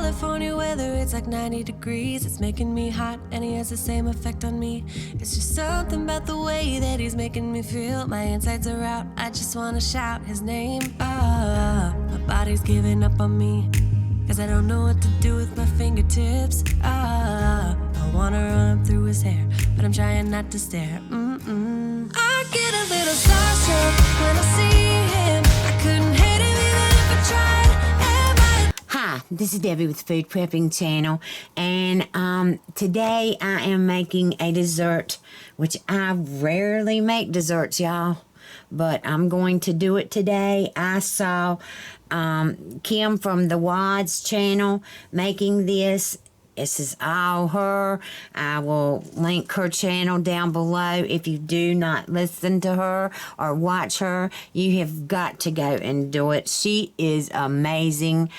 California weather, it's like 90 degrees. It's making me hot and he has the same effect on me. It's just something about the way that he's making me feel. My insides are out, I just wanna shout his name. My body's giving up on me, cause I don't know what to do with my fingertips. I wanna run through his hair, but I'm trying not to stare. I get a little starstruck when I see him. I couldn't hate him even if I tried. Hi, this is Debbie with Food Prepping Channel, and today I am making a dessert, which I rarely make desserts, y'all, but I'm going to do it today. I saw Kim from the Wads channel making this. This is all her. I will link her channel down below. If you do not listen to her or watch her, you have got to go and do it. She is amazing.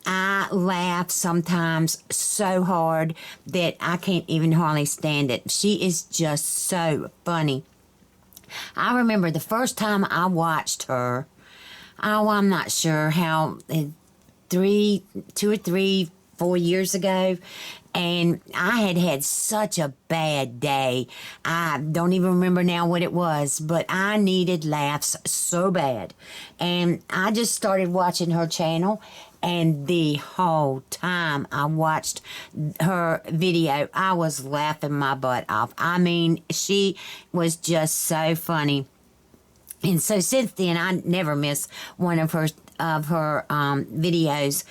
I laugh sometimes so hard that I can't even hardly stand it. She is just so funny. I remember the first time I watched her, I'm not sure how, 2 or 3, 4 years ago, and I had such a bad day. I don't even remember now what it was, but I needed laughs so bad. And I just started watching her channel, and the whole time I watched her video, I was laughing my butt off. I mean, she was just so funny. And so since then, I never miss one of her videos.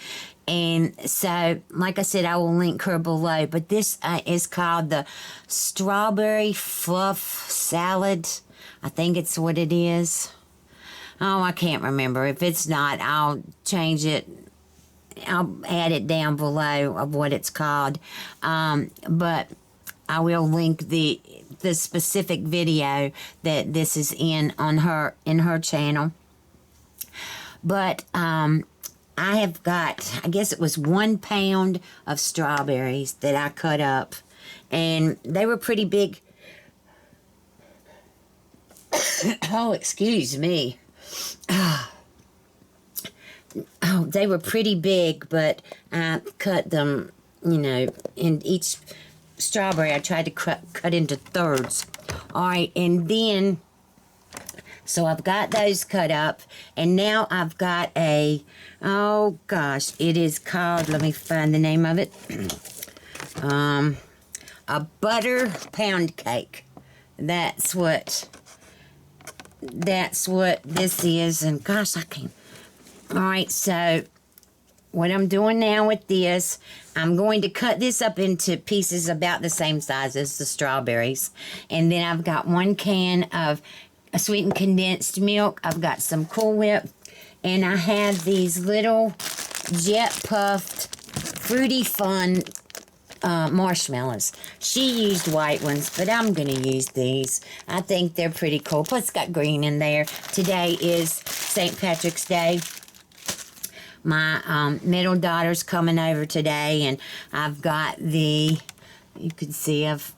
And so, like I said, I will link her below. But this is called the Strawberry Fluff Salad. I think it's what it is. Oh, I can't remember. If it's not, I'll change it. I'll add it down below of what it's called. But I will link the specific video that this is in her channel. But I have got, I guess it was 1 pound of strawberries that I cut up, and they were pretty big. Oh, excuse me. Oh, they were pretty big, but I cut them, you know, in each strawberry I tried to cut into thirds. All right, and then, so I've got those cut up, and now I've got a, oh gosh, it is called, let me find the name of it, a butter pound cake. That's what this is, and gosh, I can't. All right, so what I'm doing now with this, I'm going to cut this up into pieces about the same size as the strawberries. And then I've got 1 can of sweetened condensed milk. I've got some Cool Whip. And I have these little jet puffed, fruity fun marshmallows. She used white ones, but I'm going to use these. I think they're pretty cool. Plus, it's got green in there. Today is St. Patrick's Day. My middle daughter's coming over today, and I've got you can see I've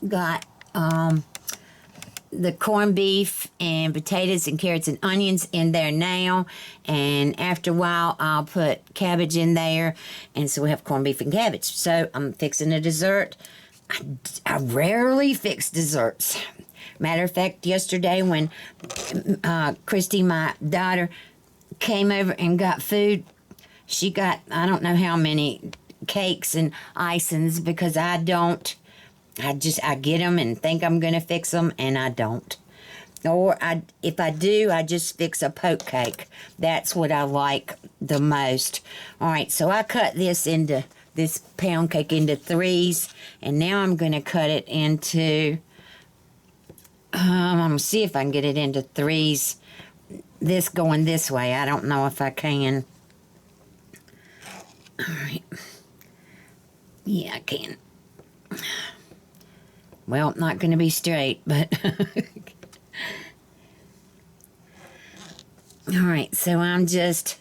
got the corned beef and potatoes and carrots and onions in there now, and after a while I'll put cabbage in there, and so we have corned beef and cabbage. So I'm fixing a dessert. I rarely fix desserts. Matter of fact, yesterday when Christy, my daughter, came over and got food, she got, I don't know how many cakes and icings, because I get them and think I'm going to fix them, and I don't. Or if I do, I just fix a poke cake. That's what I like the most. All right, so I cut this pound cake into 3s, and now I'm going to cut it into, I'm going to see if I can get it into 3s. This going this way. I don't know if I can. All right. Yeah, I can. Well, not going to be straight, but... All right, so I'm just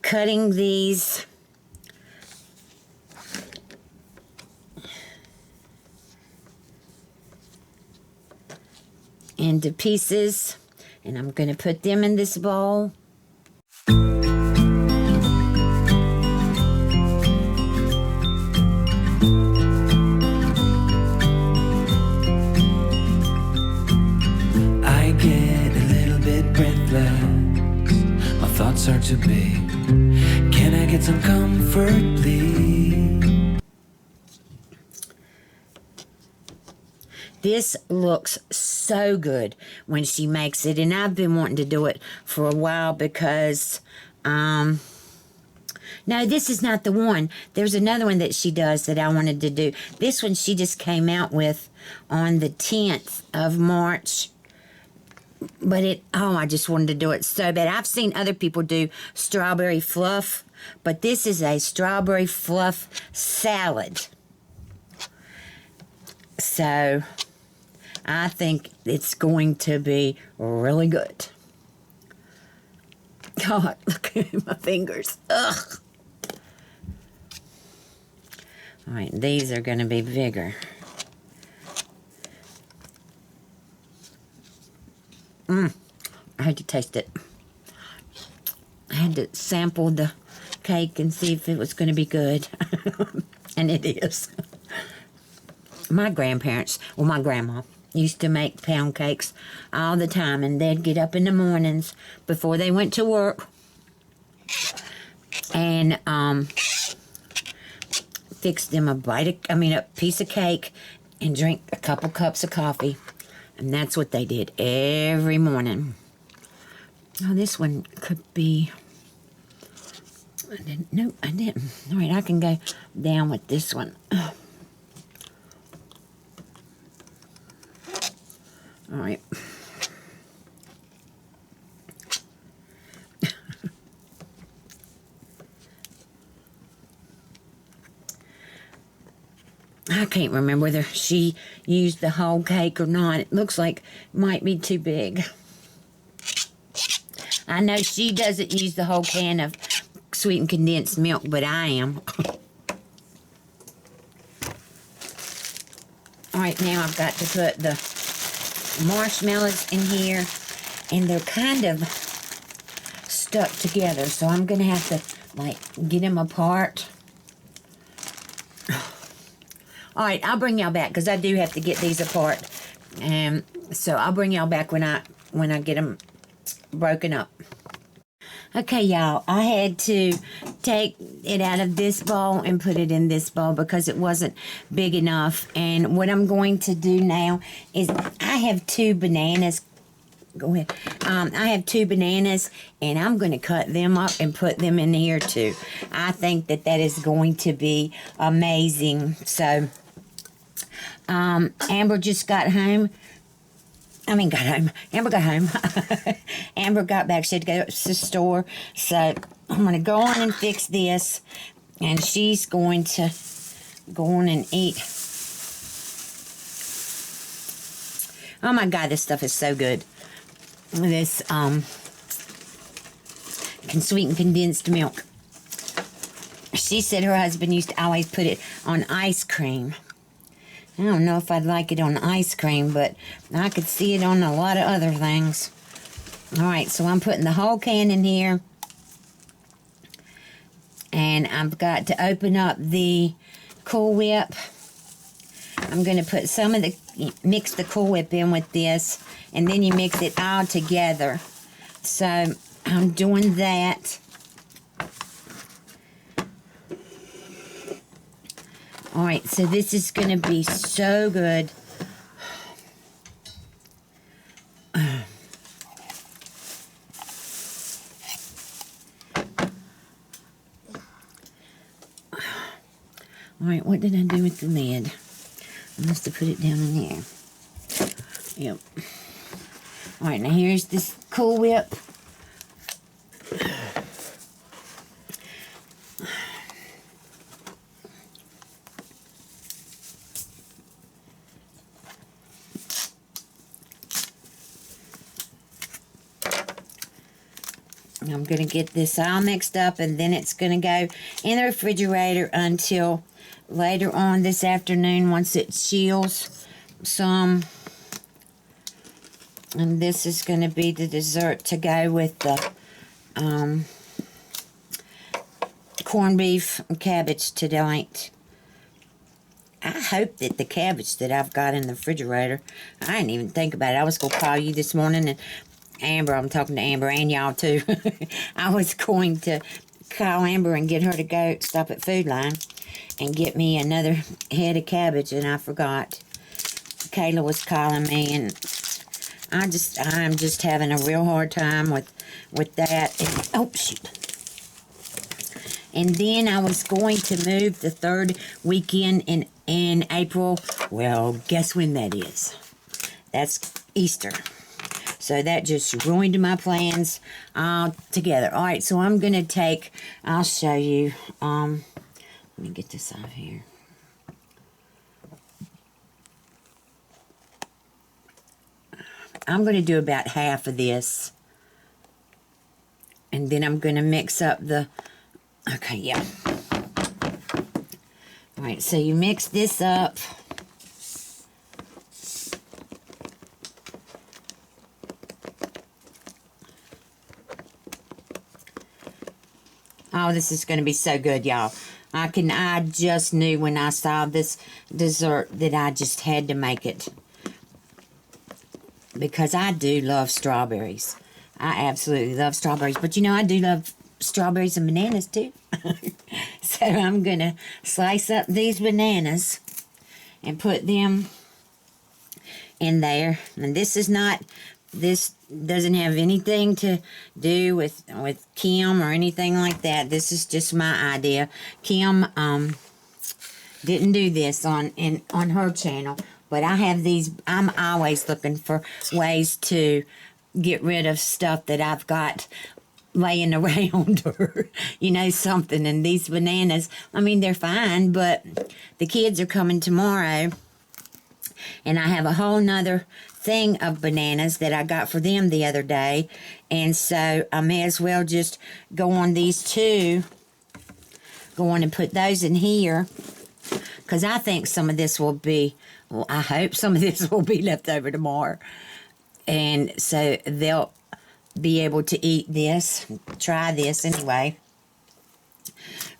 cutting these into pieces, and I'm going to put them in this bowl. thoughts are to be. Can I get some comfort, please? This looks so good when she makes it, and I've been wanting to do it for a while because, no, this is not the one. There's another one that she does that I wanted to do. This one she just came out with on the 10th of March. But I just wanted to do it so bad. I've seen other people do strawberry fluff, but this is a strawberry fluff salad. So I think it's going to be really good. God, look at my fingers. Ugh. All right, these are going to be bigger. I had to taste it. I had to sample the cake and see if it was going to be good. And it is. My grandparents, well, my grandma, used to make pound cakes all the time, and they'd get up in the mornings before they went to work and fix them a piece of cake and drink a couple cups of coffee. And that's what they did every morning. Oh, this one could be... No, I didn't. All right, I can go down with this one. Oh. All right. I can't remember whether she used the whole cake or not. It looks like it might be too big. I know she doesn't use the whole can of sweetened condensed milk, but I am. All right, now I've got to put the marshmallows in here, and they're kind of stuck together, so I'm going to have to, get them apart. All right, I'll bring y'all back because I do have to get these apart. So I'll bring y'all back when I get them broken up. Okay, y'all, I had to take it out of this bowl and put it in this bowl because it wasn't big enough. And what I'm going to do now is I have 2 bananas. Go ahead. I have 2 bananas, and I'm going to cut them up and put them in here too. I think that is going to be amazing. So, Amber just got home. Amber got home. Amber got back. She had to go to the store. So, I'm going to go on and fix this, and she's going to go on and eat. Oh my God, this stuff is so good. This sweetened condensed milk. She said her husband used to always put it on ice cream. I don't know if I'd like it on ice cream, but I could see it on a lot of other things. All right, so I'm putting the whole can in here. And I've got to open up the Cool Whip. I'm going to put mix the Cool Whip in with this, and then you mix it all together. So I'm doing that. All right, so this is going to be so good. All right, what did I do with the lid? I must have put it down in there. Yep. All right, now here's this Cool Whip. I'm going to get this all mixed up, and then it's going to go in the refrigerator until later on this afternoon once it chills some. And this is going to be the dessert to go with the corned beef and cabbage tonight. I hope that the cabbage that I've got in the refrigerator, I didn't even think about it. I was going to call you this morning Amber, I'm talking to Amber and y'all too. I was going to call Amber and get her to go stop at Food Line and get me another head of cabbage, and I forgot. Kayla was calling me, and I'm just having a real hard time with that. And, oh shoot. And then I was going to move the third weekend in April. Well, guess when that is? That's Easter. So that just ruined my plans altogether. All right, so I'm going to take, I'll show you. Let me get this off here. I'm going to do about half of this. And then I'm going to mix up the, okay, yeah. All right, so you mix this up. Oh, this is going to be so good, y'all. I just knew when I saw this dessert that I just had to make it. Because I do love strawberries. I absolutely love strawberries. But you know, I do love strawberries and bananas too. So I'm going to slice up these bananas and put them in there. And this doesn't have anything to do with Kim or anything like that. This is just my idea. Kim didn't do this on her channel, but I have these. I'm always looking for ways to get rid of stuff that I've got laying around or, you know, something. And these bananas, I mean, they're fine, but the kids are coming tomorrow, and I have a whole nother thing of bananas that I got for them the other day. And so I may as well just go on these two, go on and put those in here, because I think some of this will be, well, I hope some of this will be left over tomorrow. And so they'll be able to eat this, try this anyway.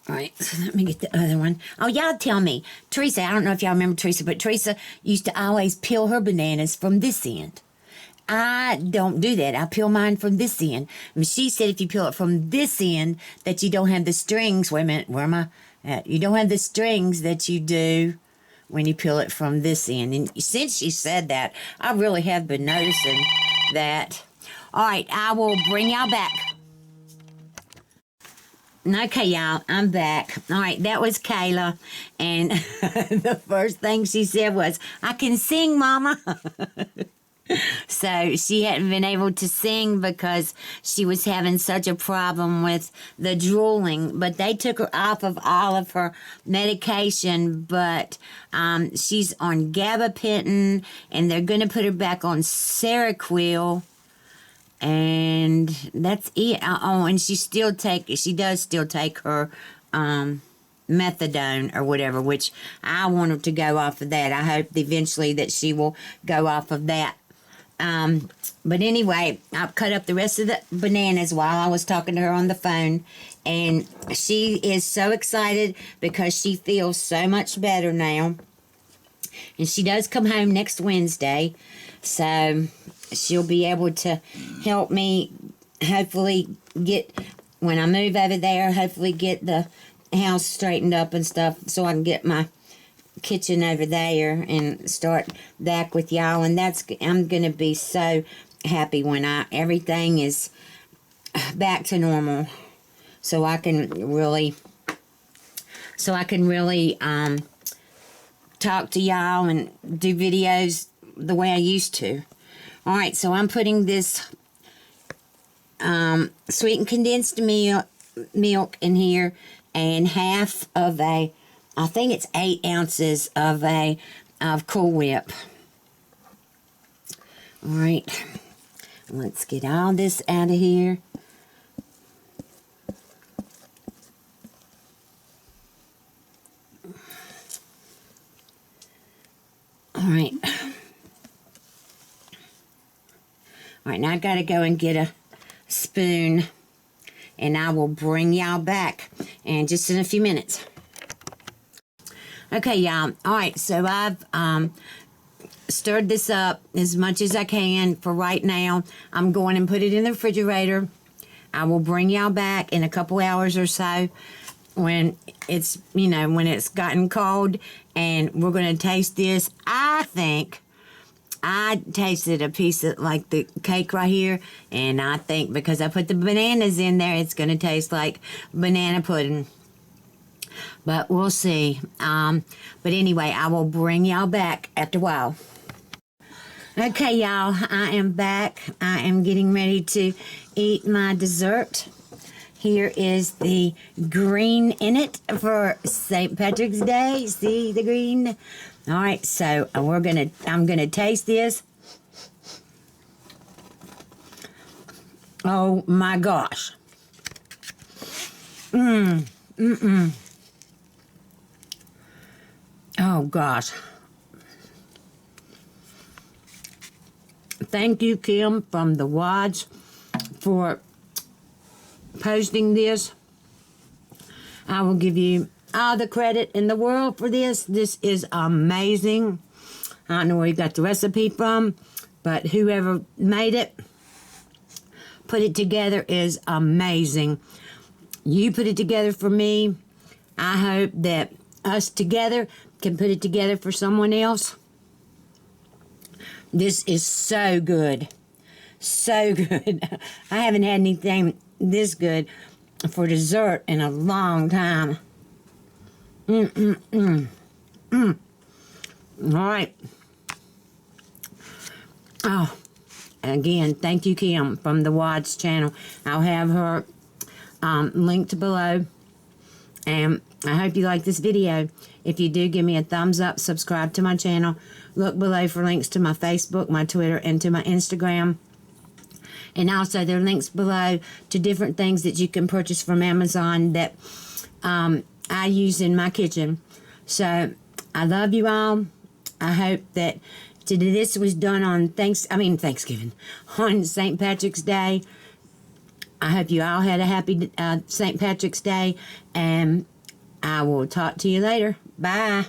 All right, so let me get the other one. Oh, y'all tell me. Teresa, I don't know if y'all remember Teresa, but Teresa used to always peel her bananas from this end. I don't do that. I peel mine from this end. I mean, she said if you peel it from this end, that you don't have the strings. Wait a minute, where am I at? You don't have the strings that you do when you peel it from this end. And since she said that, I really have been noticing that. All right, I will bring y'all back. Okay, y'all, I'm back. All right, that was Kayla, and the first thing she said was, I can sing, Mama. So she hadn't been able to sing because she was having such a problem with the drooling, but they took her off of all of her medication, but she's on gabapentin, and they're going to put her back on Seroquel. And that's it. Oh, and she does still take her methadone or whatever, which I want her to go off of that. I hope eventually that she will go off of that. But anyway, I cut up the rest of the bananas while I was talking to her on the phone. And she is so excited because she feels so much better now. And she does come home next Wednesday. So she'll be able to help me hopefully when I move over there, hopefully get the house straightened up and stuff so I can get my kitchen over there and start back with y'all. And I'm going to be so happy when everything is back to normal, so I can really talk to y'all and do videos the way I used to. All right, so I'm putting this sweetened condensed milk in here, and half of I think it's 8 ounces of Cool Whip. All right, let's get all this out of here. All right. All right, now I got to go and get a spoon, and I will bring y'all back just in a few minutes. Okay, y'all. All right, so I've stirred this up as much as I can for right now. I'm going and put it in the refrigerator. I will bring y'all back in a couple hours or so when it's, when it's gotten cold, and we're going to taste this. I think I tasted a piece of like the cake right here, and I think because I put the bananas in there, it's going to taste like banana pudding. But we'll see. But anyway, I will bring y'all back after a while. Okay, y'all, I am back. I am getting ready to eat my dessert. Here is the green in it for St. Patrick's Day. See the green? All right, so I'm gonna taste this. Oh my gosh. Oh gosh. Thank you, Kim from the Wads, for posting this. I will give you all the credit in the world for this. This is amazing. I don't know where you got the recipe from, but whoever made it, put it together, is amazing. You put it together for me. I hope that us together can put it together for someone else. This is so good. So good. I haven't had anything this good for dessert in a long time. All right. Oh, again, thank you, Kim from the Wads channel. I'll have her linked below. And I hope you like this video. If you do, give me a thumbs up, subscribe to my channel. Look below for links to my Facebook, my Twitter, and to my Instagram. And also there are links below to different things that you can purchase from Amazon that I use in my kitchen. So I love you all. I hope that this was done on Thanksgiving, on St. Patrick's Day. I hope you all had a happy St. Patrick's Day, and I will talk to you later. Bye.